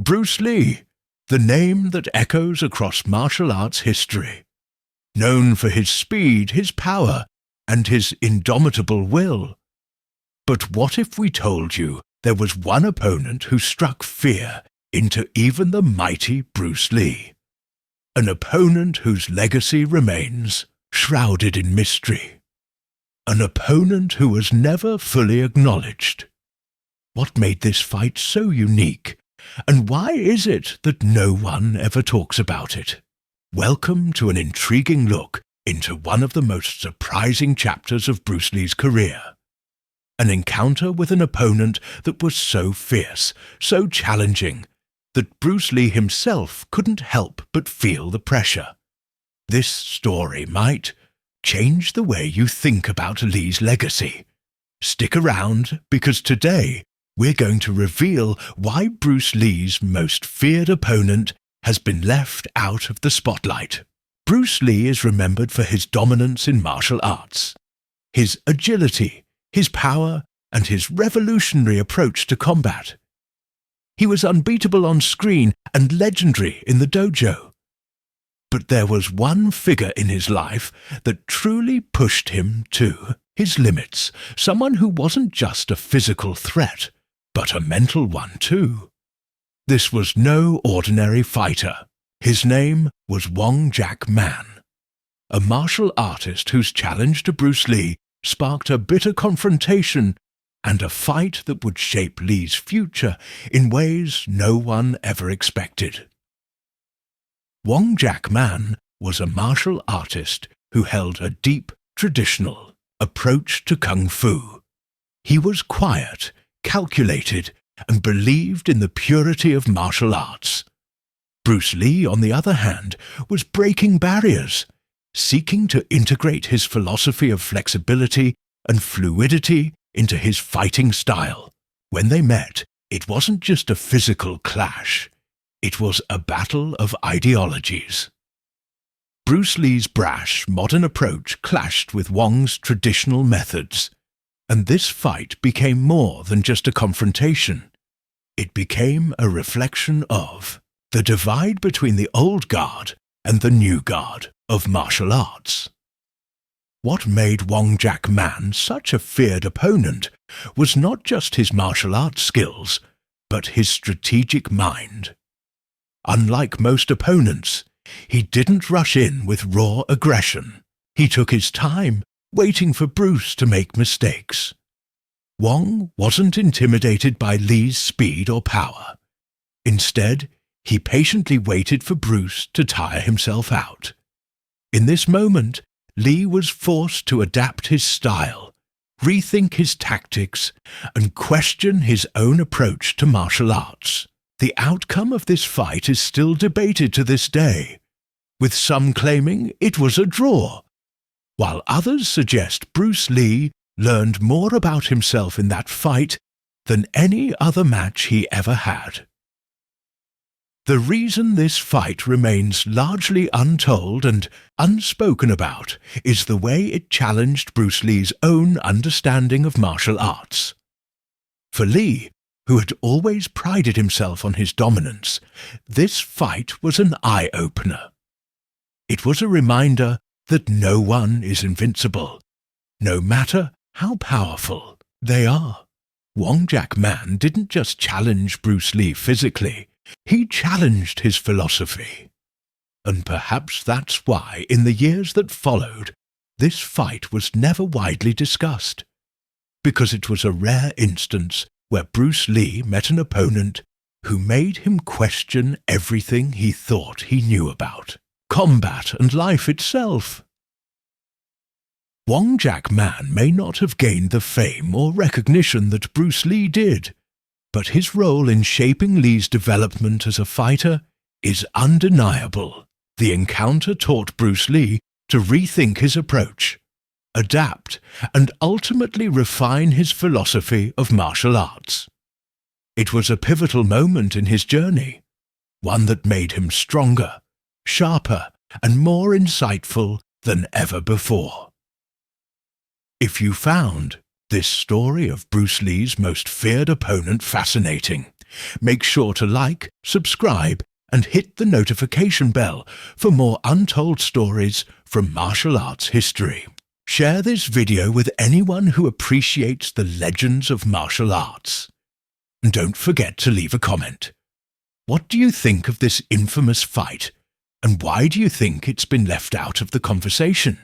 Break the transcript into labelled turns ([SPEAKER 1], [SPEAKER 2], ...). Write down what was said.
[SPEAKER 1] Bruce Lee, the name that echoes across martial arts history. Known for his speed, his power, and his indomitable will. But what if we told you there was one opponent who struck fear into even the mighty Bruce Lee? An opponent whose legacy remains shrouded in mystery. An opponent who was never fully acknowledged. What made this fight so unique, and why is it that no one ever talks about it? Welcome to an intriguing look into one of the most surprising chapters of Bruce Lee's career. An encounter with an opponent that was so fierce, so challenging, that Bruce Lee himself couldn't help but feel the pressure. This story might change the way you think about Lee's legacy. Stick around, because today we're going to reveal why Bruce Lee's most feared opponent has been left out of the spotlight. Bruce Lee is remembered for his dominance in martial arts, his agility, his power, and his revolutionary approach to combat. He was unbeatable on screen and legendary in the dojo. But there was one figure in his life that truly pushed him to his limits, someone who wasn't just a physical threat, but a mental one too. This was no ordinary fighter. His name was Wong Jack Man, a martial artist whose challenge to Bruce Lee sparked a bitter confrontation and a fight that would shape Lee's future in ways no one ever expected. Wong Jack Man was a martial artist who held a deep, traditional approach to kung fu. He was quiet, calculated, and believed in the purity of martial arts. Bruce Lee, on the other hand, was breaking barriers, seeking to integrate his philosophy of flexibility and fluidity into his fighting style. When they met, it wasn't just a physical clash. It was a battle of ideologies. Bruce Lee's brash, modern approach clashed with Wong's traditional methods, and this fight became more than just a confrontation. It became a reflection of the divide between the old guard and the new guard of martial arts. What made Wong Jack Man such a feared opponent was not just his martial arts skills, but his strategic mind. Unlike most opponents, he didn't rush in with raw aggression. He took his time, waiting for Bruce to make mistakes. Wong wasn't intimidated by Lee's speed or power. Instead, he patiently waited for Bruce to tire himself out. In this moment, Lee was forced to adapt his style, rethink his tactics, and question his own approach to martial arts. The outcome of this fight is still debated to this day, with some claiming it was a draw, while others suggest Bruce Lee learned more about himself in that fight than any other match he ever had. The reason this fight remains largely untold and unspoken about is the way it challenged Bruce Lee's own understanding of martial arts. For Lee, who had always prided himself on his dominance, this fight was an eye-opener. It was a reminder that no one is invincible, no matter how powerful they are. Wong Jack Man didn't just challenge Bruce Lee physically, he challenged his philosophy. And perhaps that's why, in the years that followed, this fight was never widely discussed, because it was a rare instance where Bruce Lee met an opponent who made him question everything he thought he knew about combat and life itself. Wong Jack Man may not have gained the fame or recognition that Bruce Lee did, but his role in shaping Lee's development as a fighter is undeniable. The encounter taught Bruce Lee to rethink his approach, adapt, and ultimately refine his philosophy of martial arts. It was a pivotal moment in his journey, one that made him stronger, sharper, and more insightful than ever before. If you found this story of Bruce Lee's most feared opponent fascinating, Make sure to like, subscribe, and hit the notification bell for more untold stories from martial arts history. Share this video with anyone who appreciates the legends of martial arts. And don't forget to leave a comment. What do you think of this infamous fight? And why do you think it's been left out of the conversation?